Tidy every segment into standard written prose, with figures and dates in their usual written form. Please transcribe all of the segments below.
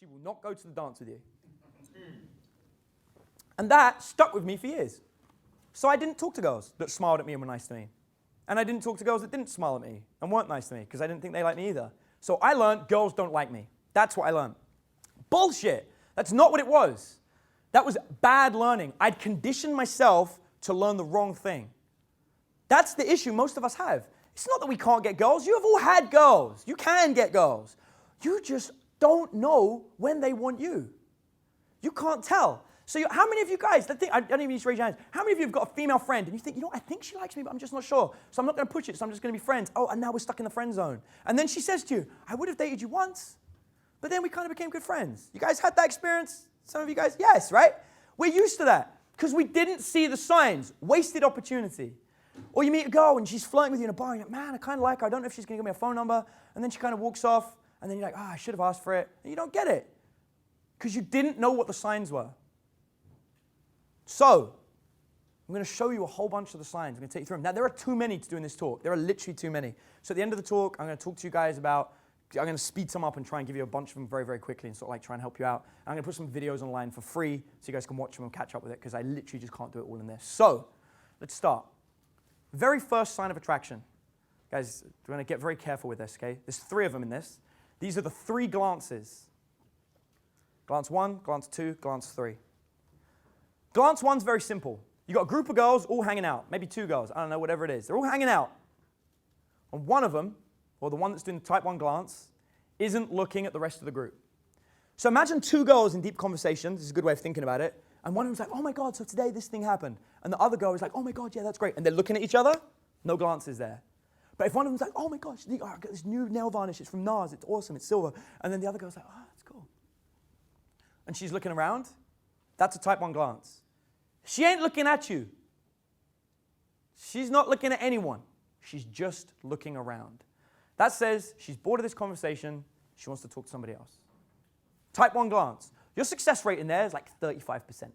She will not go to the dance with you. And that stuck with me for years. So I didn't talk to girls that smiled at me and were nice to me. And I didn't talk to girls that didn't smile at me and weren't nice to me because I didn't think they liked me either. So I learned girls don't like me. That's what I learned. Bullshit. That's not what it was. That was bad learning. I'd conditioned myself to learn the wrong thing. That's the issue most of us have. It's not that we can't get girls. You have all had girls. You can get girls. You just don't know when they want you. You can't tell. So how many of you guys, I don't even need to raise your hands, how many of you have got a female friend and you think, I think she likes me, but I'm just not sure. So I'm not going to push it, so I'm just going to be friends. Oh, and now we're stuck in the friend zone. And then she says to you, I would have dated you once, but then we kind of became good friends. You guys had that experience? Some of you guys? Yes, right? We're used to that because we didn't see the signs. Wasted opportunity. Or you meet a girl and she's flirting with you in a bar and you're like, man, I kind of like her. I don't know if she's going to give me a phone number. And then she kind of walks off and then you're like, I should have asked for it. And you don't get it because you didn't know what the signs were. So I'm going to show you a whole bunch of the signs. I'm going to take you through them. Now, there are too many to do in this talk. There are literally too many. So at the end of the talk, I'm going to talk to you guys about, I'm going to speed some up and try and give you a bunch of them very, very quickly and sort of like try and help you out. I'm going to put some videos online for free so you guys can watch them and catch up with it because I literally just can't do it all in this. So let's start. Very first sign of attraction. Guys, we're going to get very careful with this, okay? There's 3 of them in this. These are the 3 glances. Glance 1, glance 2, glance 3. Glance 1's very simple. You got a group of girls all hanging out, maybe 2 girls, I don't know, whatever it is. They're all hanging out. And one of them, or the one that's doing the type 1 glance, isn't looking at the rest of the group. So imagine 2 girls in deep conversation. This is a good way of thinking about it. And one of them's like, oh my God, so today this thing happened. And the other girl is like, oh my God, yeah, that's great. And they're looking at each other, no glances there. But if one of them's like, oh my gosh, I got this new nail varnish, it's from NARS, it's awesome, it's silver. And then the other girl's like, oh, that's cool. And she's looking around, that's a type 1 glance. She ain't looking at you. She's not looking at anyone. She's just looking around. That says she's bored of this conversation, she wants to talk to somebody else. Type 1 glance. Your success rate in there is like 35%.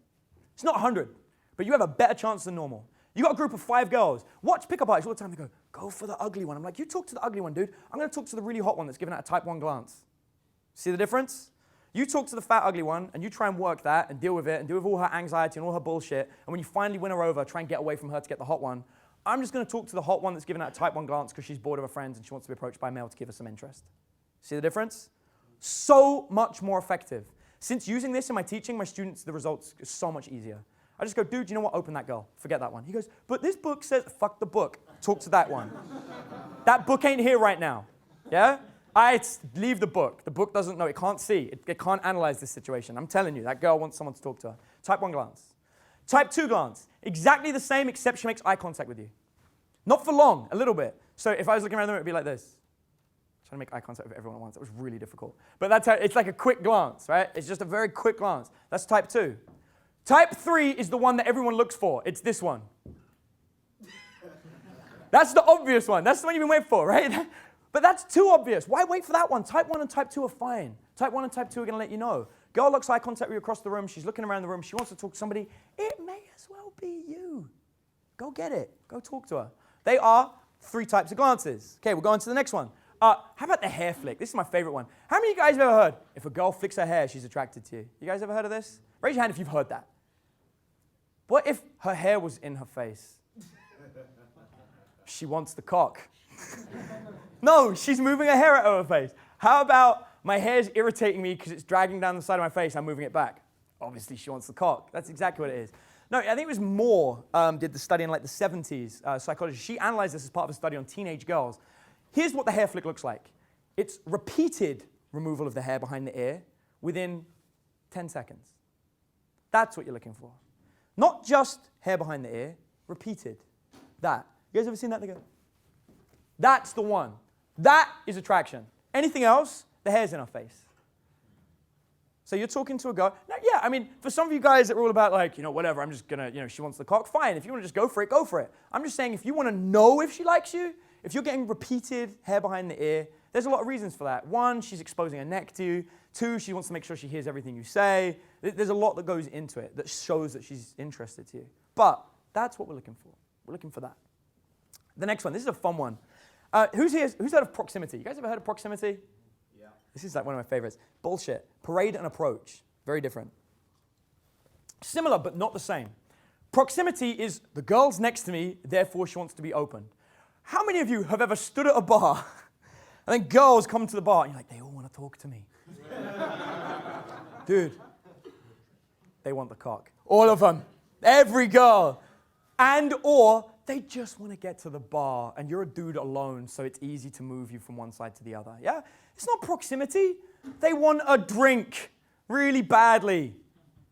It's not 100, but you have a better chance than normal. You got a group of 5 girls. Watch pickup artists all the time. They go for the ugly one. I'm like, you talk to the ugly one, dude. I'm going to talk to the really hot one that's giving out a type 1 glance. See the difference? You talk to the fat, ugly one, and you try and work that and deal with it and deal with all her anxiety and all her bullshit. And when you finally win her over, try and get away from her to get the hot one. I'm just going to talk to the hot one that's giving out a type 1 glance because she's bored of her friends and she wants to be approached by a male to give her some interest. See the difference? So much more effective. Since using this in my teaching, my students, the results are so much easier. I just go, dude, you know what? Open that girl. Forget that one. He goes, but this book says, fuck the book. Talk to that one. That book ain't here right now. Yeah? Leave the book. The book doesn't know. It can't see. It can't analyze this situation. I'm telling you, that girl wants someone to talk to her. Type 1 glance. Type 2 glance. Exactly the same, except she makes eye contact with you. Not for long, a little bit. So if I was looking around the room, it'd be like this. Trying to make eye contact with everyone at once. That was really difficult. But that's how, it's like a quick glance, right? It's just a very quick glance. That's type 2. Type 3 is the one that everyone looks for. It's this one. That's the obvious one. That's the one you've been waiting for, right? But that's too obvious. Why wait for that one? Type 1 and type 2 are fine. Type 1 and type 2 are going to let you know. Girl looks eye contact with you across the room. She's looking around the room. She wants to talk to somebody. It may as well be you. Go get it. Go talk to her. They are 3 types of glances. Okay, we'll go on to the next one. How about the hair flick? This is my favorite one. How many of you guys have ever heard, if a girl flicks her hair, she's attracted to you? You guys ever heard of this? Raise your hand if you've heard that. What if her hair was in her face? She wants the cock. No, she's moving her hair out of her face. How about my hair's irritating me because it's dragging down the side of my face, I'm moving it back? Obviously, she wants the cock. That's exactly what it is. No, I think it was Moore did the study in like the 70s, psychology. She analyzed this as part of a study on teenage girls. Here's what the hair flick looks like. It's repeated removal of the hair behind the ear within 10 seconds. That's what you're looking for. Not just hair behind the ear, repeated. That. You guys ever seen that? They go, that's the one. That is attraction. Anything else, the hair's in our face. So you're talking to a girl. Now, yeah, I mean, for some of you guys that are all about like, whatever, I'm just going to, she wants the cock, fine. If you want to just go for it, go for it. I'm just saying if you want to know if she likes you, if you're getting repeated hair behind the ear, there's a lot of reasons for that. 1, she's exposing her neck to you. 2, she wants to make sure she hears everything you say. There's a lot that goes into it that shows that she's interested to you. But that's what we're looking for. We're looking for that. The next one, this is a fun one. Who's heard of proximity? You guys ever heard of proximity? Yeah. This is like one of my favorites. Bullshit. Parade and approach. Very different. Similar, but not the same. Proximity is the girl's next to me, therefore she wants to be open. How many of you have ever stood at a bar and then girls come to the bar and you're like, they all want to talk to me. Dude, they want the cock. All of them. Every girl. And or they just want to get to the bar and you're a dude alone, so it's easy to move you from one side to the other. Yeah? It's not proximity. They want a drink really badly.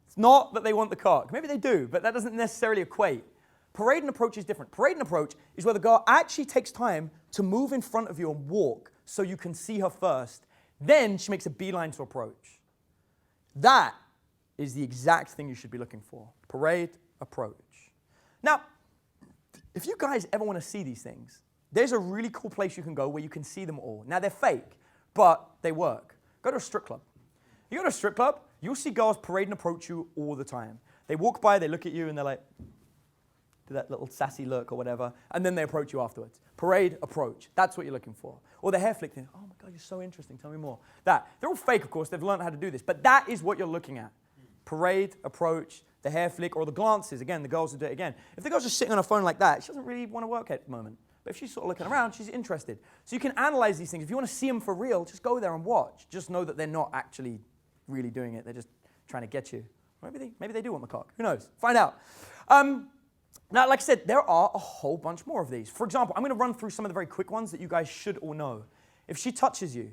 It's not that they want the cock. Maybe they do, but that doesn't necessarily equate. Parade and approach is different. Parade and approach is where the girl actually takes time to move in front of you and walk so you can see her first. Then she makes a beeline to approach. That is the exact thing you should be looking for. Parade, approach. Now, if you guys ever want to see these things, there's a really cool place you can go where you can see them all. Now, they're fake, but they work. Go to a strip club. You go to a strip club, you'll see girls parade and approach you all the time. They walk by, they look at you, and they're like, do that little sassy look or whatever, and then they approach you afterwards. Parade, approach. That's what you're looking for. Or the hair flick thing. Oh my God, you're so interesting. Tell me more. That. They're all fake, of course. They've learned how to do this. But that is what you're looking at. Parade, approach, the hair flick, or the glances. Again, the girls will do it again. If the girl's just sitting on her phone like that, she doesn't really want to work at the moment. But if she's sort of looking around, she's interested. So you can analyze these things. If you want to see them for real, just go there and watch. Just know that they're not actually really doing it. They're just trying to get you. Maybe they do want the cock. Who knows? Find out. Now, like I said, there are a whole bunch more of these. For example, I'm going to run through some of the very quick ones that you guys should all know. If she touches you,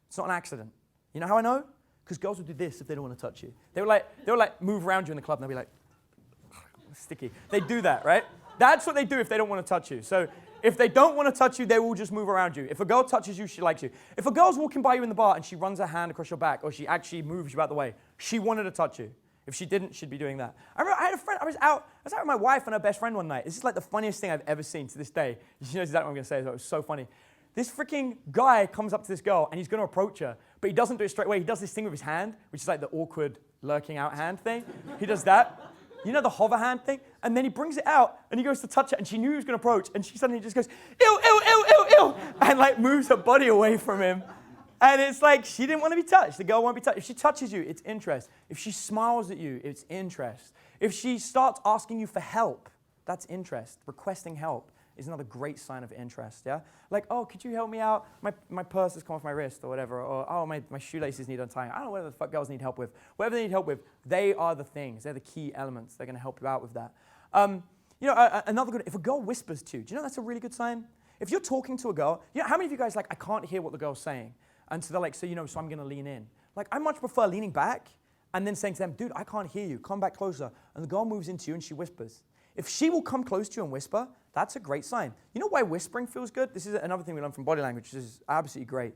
it's not an accident. You know how I know? Because girls will do this if they don't want to touch you. They will like move around you in the club and they'll be like, sticky. They do that, right? That's what they do if they don't want to touch you. So if they don't want to touch you, they will just move around you. If a girl touches you, she likes you. If a girl's walking by you in the bar and she runs her hand across your back or she actually moves you out the way, she wanted to touch you. If she didn't, she'd be doing that. I remember I had a friend, I was out with my wife and her best friend one night. This is like the funniest thing I've ever seen to this day. She knows exactly what I'm going to say, so it was so funny. This freaking guy comes up to this girl and he's going to approach her, but he doesn't do it straight away. He does this thing with his hand, which is like the awkward lurking out hand thing. He does that. You know the hover hand thing? And then he brings it out and he goes to touch it and she knew he was going to approach and she suddenly just goes, ew, ew, ew, ew, ew, and like moves her body away from him. And it's like she didn't want to be touched. The girl won't be touched. If she touches you, it's interest. If she smiles at you, it's interest. If she starts asking you for help, that's interest. Requesting help is another great sign of interest, yeah? Like, oh, could you help me out? My purse has come off my wrist or whatever. Or, oh, my shoelaces need untying. I don't know what the fuck girls need help with. Whatever they need help with, they are the things. They're the key elements. They're going to help you out with that. Another good, if a girl whispers to you, do you know that's a really good sign? If you're talking to a girl, you know, how many of you guys like, I can't hear what the girl's saying? And so they're like, so I'm going to lean in. Like, I much prefer leaning back and then saying to them, dude, I can't hear you. Come back closer. And the girl moves into you and she whispers. If she will come close to you and whisper, that's a great sign. You know why whispering feels good? This is another thing we learned from body language, which is absolutely great.